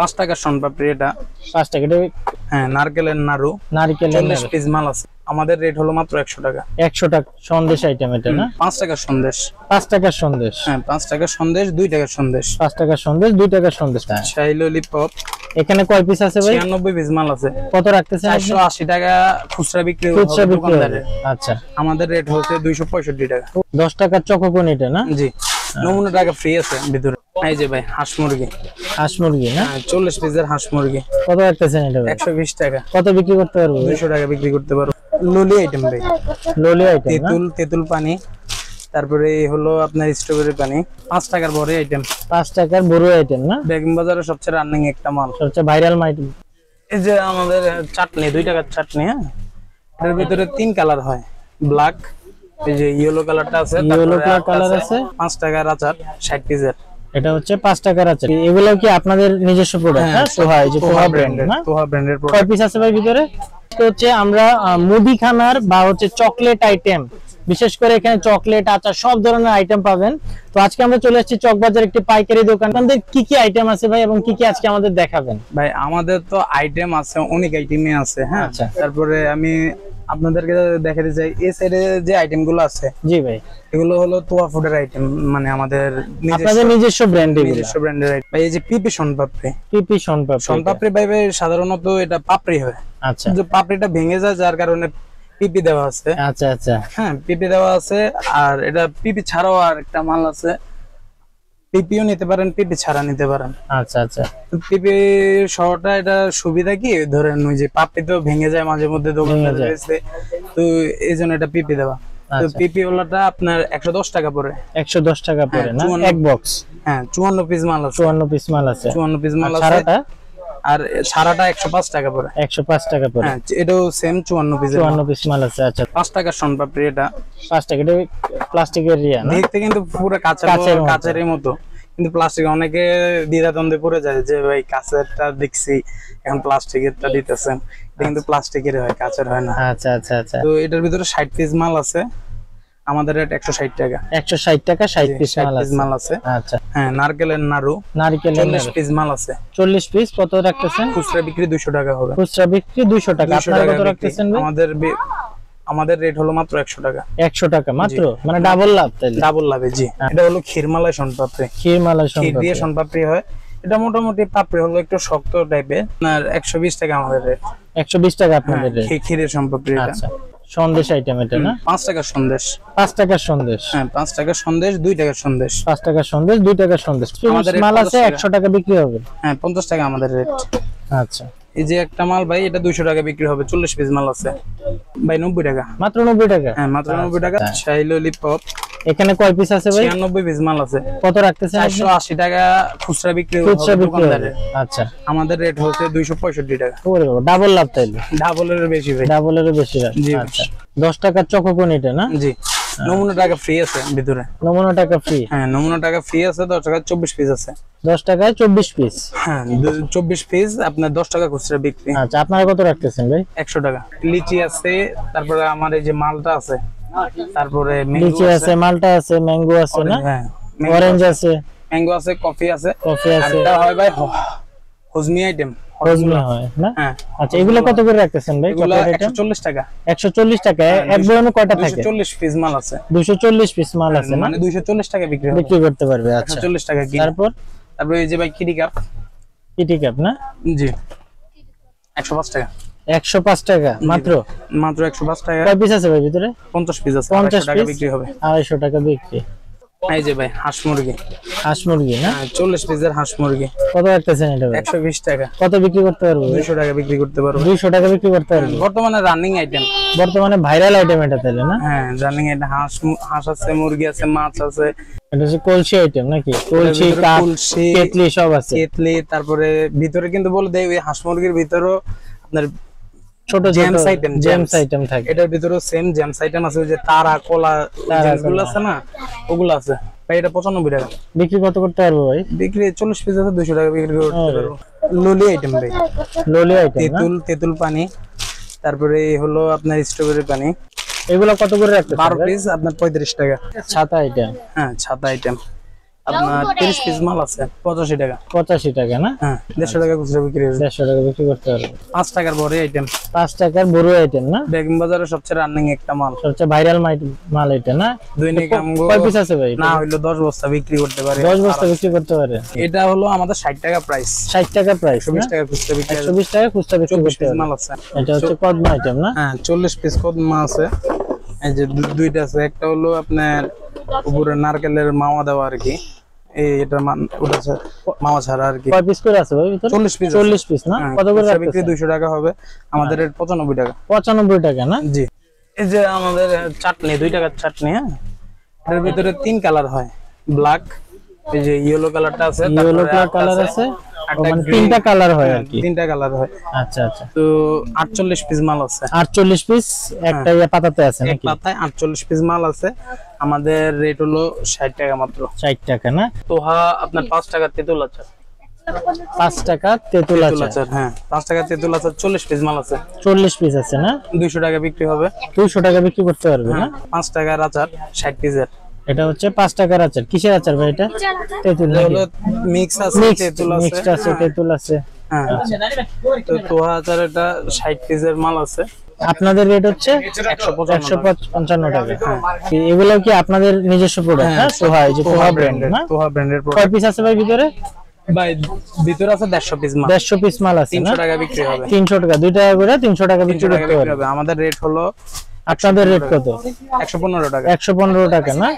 5 টাকার শনপাপড়ি এটা 5 টাকা। হ্যাঁ, নারকেলের নাড়ু, 40 পিস মাল আছে। আমাদের রেট হলো মাত্র 100 টাকা। 100 টাকা সন্দেশ আইটেম এটা না? 5 টাকার সন্দেশ। 5 টাকার সন্দেশ। হ্যাঁ, 5 টাকার সন্দেশ, 2 টাকার সন্দেশ। 5 টাকার সন্দেশ, 2 টাকার সন্দেশ। শাহী ললিপপ। এখানে কয় পিস আছে ভাই? 96 পিস মাল আছে। কত রাখতেছেন? 480 টাকা খুচরা বিক্রি খুচরা হবে বিক্রি দোকানদারের। আচ্ছা, আমাদের রেট হচ্ছে 265 টাকা। 10 টাকার চকোকন এটা না? জি, নমুনা টাকা ফ্রি আছে ভিতরে। এই যে ভাই হাঁস মুরগি। হাঁস মুরগি না? 40 পিসের হাঁস মুরগি। কত রাখতেছেন এটা ভাই? 120 টাকা। কত বিক্রি করতে পারবো? 200 টাকা বিক্রি করতে পারবো। ললি আইটেম ভাই, ললি আইটেম না? তেঁতুল পানি, তারপরে হলো আপনার স্ট্রবেরি পানি। 5 টাকার বড় আইটেম। 5 টাকার বড় আইটেম না? বেগম বাজারে সবচেয়ে রানিং একটা মাল, সবচেয়ে ভাইরাল মাইট। এই যে আমাদের চাটনি, 2 টাকার চাটনি। হ্যাঁ, এর ভিতরে 3 কালার হয়, ব্ল্যাক, এই যে ইয়েলো কালারটা আছে, ইয়েলো কালার আছে। 5 টাকার আচার 60 পিসের। এটা হচ্ছে 5 টাকার আছে। এগুলো কি আপনাদের নিজস্ব প্রোডাক্ট? হ্যাঁ, সোহা, এই যে সোহা ব্র্যান্ডের না? সোহা ব্র্যান্ডের প্রোডাক্ট। কয় পিস আছে ভাই ভিতরে? তো হচ্ছে আমরা মুদিখানার বা হচ্ছে চকলেট আইটেম, বিশেষ করে এখানে চকলেট, আচার সব ধরনের আইটেম পাবেন। তো আজকে আমরা চলে আসছি চকবাজার একটি পাইকারি দোকান। আপনাদের কি কি আইটেম আছে ভাই এবং কি কি আজকে আমাদের দেখাবেন? ভাই আমাদের তো আইটেম আছে, অনেক আইটেমই আছে। হ্যাঁ, আচ্ছা, তারপরে আমি আপনাদেরকে দেখাতে চাই এই সাইডে যে আইটেম গুলো আছে। জি ভাই, এগুলো হলো তোয়া ফুডের আইটেম, মানে আমাদের আপনাদের নিজস্ব ব্র্যান্ডের আইটেম। ভাই এই যে পিপি শনপাপড়ি। পিপি শনপাপড়ি। শনপাপড়ি ভাই সাধারণত এটা পাপড়ি হয়। আচ্ছা, যে পাপড়িটা ভেঙে যায়, যার কারণে পিপি দেওয়া আছে। আচ্ছা আচ্ছা, হ্যাঁ, পিপি দেওয়া আছে। আর এটা পিপি ছাড়াও আর একটা মাল আছে, পিপিও নিতে পারেন, পিপি ছাড়া নিতে পারেন। আচ্ছা আচ্ছা। পিপি শহরটা এটা সুবিধা কি, ধরেন ওই যে পাপড়ি তো ভেঙে যায় মাঝে মধ্যে দোকানদার রয়েছে, তো এই জন্য এটা পিপি দেওয়া। তো পিপি ওলাটা আপনার 110 টাকা পড়ে। 110 টাকা পড়ে না এক বক্স? হ্যাঁ, 54 পিস মাল আছে। 54 পিস মাল আছে। 54 পিস মাল আছে। সারাটা? আর সারাটা 105 টাকা পড়ে। 105 টাকা পড়ে। হ্যাঁ, এটাও সেম 54 পিস। 54 পিস মাল আছে। আচ্ছা, 5 টাকার শনপাপড়ি এটা। 5 টাকা। এটা প্লাস্টিকের রিয়া না? দেখতে কিন্তু পুরো কাঁচের মতো, কিন্তু প্লাস্টিক। অনেকে দ্বিধাদ্বন্দ্বে পড়ে যায় যে ভাই কাঁচেরটা দেখছি, এখন প্লাস্টিকেরটা দিতেছেন। এটা কিন্তু প্লাস্টিকের হয়, কাঁচের হয় না। আচ্ছা আচ্ছা আচ্ছা। তো এটার ভিতরে 60 পিস মাল আছে। আমাদের রেট 160 টাকা। 160 টাকা 60 পিস মাল আছে। আচ্ছা, হ্যাঁ, নারকেলের নাড়ু, 40 পিস মাল আছে। 40 পিস। কত রাখতেছেন? খুচরা বিক্রি 200 টাকা হবে। খুচরা বিক্রি 200 টাকা। আপনারা কত রাখতেছেন ভাই? আমাদের রেট হলো মাত্র 100 টাকা। 100 টাকা মাত্র, মানে ডাবল লাভ। তাইলে ডাবল লাভে। জি, এটা হলো ক্ষীরমালাই শনপাপড়ি। ক্ষীরমালাই শনপাপড়ি, ক্ষীর দিয়ে শনপাপড়ি হয়। এটা মোটামুটি পাপড়ি হলো একটু শক্ত টাইপের। আর 120 টাকা আমাদের রেট। 120 টাকা আপনাদের রেট। ক্ষীরের শনপাপড়ি এটা। আচ্ছা, সন্দেশ আইটেম এটা না? 5 টাকার সন্দেশ। 5 টাকার সন্দেশ। হ্যাঁ, 5 টাকার সন্দেশ, 2 টাকার সন্দেশ। 5 টাকার সন্দেশ, 2 টাকার সন্দেশ। আমাদের মাল আছে 100 টাকা বিক্রি হবে। হ্যাঁ, 50 টাকা আমাদের রেট। আচ্ছা, এই যে একটা মাল ভাই, এটা 200 টাকা বিক্রি হবে। 40 পিস মাল আছে ভাই, 90 টাকা। মাত্র 90 টাকা? হ্যাঁ, মাত্র 90 টাকা। শাহী ললিপপ। এখানে কয় পিস আছে ভাই? 96 পিস মাল আছে। কত রাখতেছেন? 480 টাকা খুচরা বিক্রি হবে দোকানদারের। আচ্ছা, আমাদের রেট হচ্ছে 265 টাকা। ওরে বাবা, ডাবল লাভ। তাইলে ডাবলের বেশি ভাই। ডাবলেরও বেশি লাভ। আচ্ছা, 10 টাকার চকোকন এটা না? জি, নমুনা টাকা ফ্রি আছে ভিতরে। নমুনা টাকা ফ্রি? হ্যাঁ, নমুনা টাকা ফ্রি আছে। 10 টাকা 24 পিস আছে। 10 টাকায় 24 পিস? হ্যাঁ, 24 পিস আপনার 10 টাকা খুচরা বিক্রি। আচ্ছা, আপনারা কত রাখতেছেন ভাই? 100 টাকা। লিচি আছে, তারপরে আমার এই যে মালটা আছে, তারপরে লিচি আছে, মালটা আছে, ম্যাঙ্গো আছে না? হ্যাঁ, অরেঞ্জ আছে, ম্যাঙ্গো আছে, কফি আছে। কফি আছে। এটা হয় ভাই হজমি আইটেম। হজমি হয় না? হ্যাঁ। আচ্ছা, এগুলো কত করে রাখতেছেন ভাই? এগুলো 140 টাকা। 140 টাকা। এক বয়ামে কয়টা থাকে? 240 পিস মাল আছে। 240 পিস মাল আছে, মানে 240 টাকা বিক্রি করতে পারবে। আচ্ছা, 140 টাকা কি। তারপর এই যে ভাই কিডি কাপ। কিডি কাপ না? জি, 105 টাকা। 105 টাকা মাত্র? মাত্র 105 টাকা। কয় পিস আছে ভাই ভিতরে? 50 পিস আছে। 50 টাকা বিক্রি হবে। 250 টাকা বিক্রি। এই যে ভাই হাঁস মুরগি। হাঁস মুরগি না? 40 পিসের হাঁস মুরগি। কত রাখতেছেন এটা ভাই? 120 টাকা। কত বিক্রি করতে পারবো? 200 টাকা বিক্রি করতে পারবো। 200 টাকা বিক্রি করতে পারবো। বর্তমানে রানিং আইটেম, বর্তমানে ভাইরাল আইটেম এটা তাহলে না? হ্যাঁ, রানিং আইটেম। হাঁস আছে, মুরগি আছে, মাছ আছে। এটা হচ্ছে কলসি আইটেম নাকি? কলসি, কলসি, কেটলি সব আছে। কেটলি, তারপরে ভিতরে কিন্তু বলে দেই ওই হাঁস মুরগির ভিতরেও আপনার ছোট জেমস আইটেম থাকে। এটার ভিতরে সেম জেমস আইটেম আছে, যে তারা কলা জেমসগুলো আছে না, ওগুলো আছে ভাই। এটা 95 টাকা। বিক্রি কত করতে পারবো ভাই? বিক্রি 40 পিস আছে, 200 টাকা বিক্রি করতে পারবো। ললি আইটেম ভাই, ললি আইটেম। তেঁতুল পানি, তারপরে হলো আপনার স্ট্রবেরি পানি। এগুলো কত করে রাখতে? 12 পিস আপনার 35 টাকা। ছাতা আইটেম। হ্যাঁ, ছাতা আইটেম। আপনার 30 পিস মাল আছে 85 টাকা। 85 টাকা না? হ্যাঁ 150 টাকা খুচরা বিক্রি হবে। 150 টাকা বিক্রি করতে পারবে। 5 টাকার বড় আইটেম। 5 টাকার বড় আইটেম না? বেগম বাজারে সবচেয়ে রানিং একটা মাল, সবচেয়ে ভাইরাল মাল এটা না? দৈনিক আমগো কয় পিস আছে ভাই? না হইলো 10 বস্তা বিক্রি করতে পারে। 10 বস্তা বিক্রি করতে পারে। এটা হলো আমাদের 60 টাকা প্রাইস। 60 টাকা প্রাইস, 120 টাকা খুচরা বিক্রি হবে। 120 টাকা খুচরা বিক্রি 24 করতে পিস পারে। মাল আছে। এটা হচ্ছে কদমা আইটেম না? হ্যাঁ 40 পিস কদমা আছে। এই যে দুইটা আছে, একটা হলো আপনার উপরে নারকেলের মাওয়া দেওয়া আর কি, এটা ওটা আছে মাওয়া ছাড়া আর কি। কয় পিস করে আছে ভাই ভিতরে? 40 পিস। 40 পিস না? কত করে খুচরা বিক্রি রাখতেছেন? 200 টাকা হবে, আমাদের রেট 95 টাকা। 95 টাকা না? জি। এই যে আমাদের চাটনি 2 টাকার চাটনি, হ্যাঁ এর ভিতরে 3 কালার হয়, ব্ল্যাক, এই যে ইয়েলো কালারটা আছে, ইয়েলো কালার আছে, মানে 3টা কালার হয় আর কি। 3টা কালার হয়। আচ্ছা আচ্ছা। তো 48 পিস মাল আছে। 48 পিস একটা পাতাতে আছে এক নাকি? পাতায় 48 পিস মাল আছে। আমাদের রেট হলো 60 টাকা মাত্র। 60 টাকা না? তোহা আপনার 5 টাকা তেঁতুল আচার। 5 টাকা তেঁতুল আচার। হ্যাঁ 5 টাকা তেঁতুল আচার, 40 পিস মাল আছে। 40 পিস আছে না? 200 টাকা বিক্রি হবে। 200 টাকা বিক্রি করতে পারবে না? 5 টাকার আচার 60 পিসের। এটা হচ্ছে 5 টাকার আচার। কিসের আচার ভাই এটা? তেঁতুল এটা নাকি? হলো মিক্স আছে, তেঁতুল আছে। মিক্সড আছে, তেঁতুল আছে। হ্যাঁ তো তোহা আচার এটা 60 পিসের মাল আছে। আপনাদের রেট হচ্ছে 155 টাকা। এগুলো কি আপনাদের নিজস্ব প্রোডাক্ট? হ্যাঁ তোহা, এই যে তোহা ব্র্যান্ড না? তোহা ব্র্যান্ডের কয় প্রোডাক্ট। পিস আছে ভাই ভিতরে? ভাই ভিতরে আছে 150 পিস মাল। 150 পিস মাল আছে না? 300 টাকা বিক্রি হবে। 300 টাকা, 2 টাকা করে 300 টাকা বিক্রি 300 টাকা করতে বিক্রি পারবে। হবে। আমাদের রেট হলো আপনাদের রেট কত? 115 টাকা। 115 টাকা না?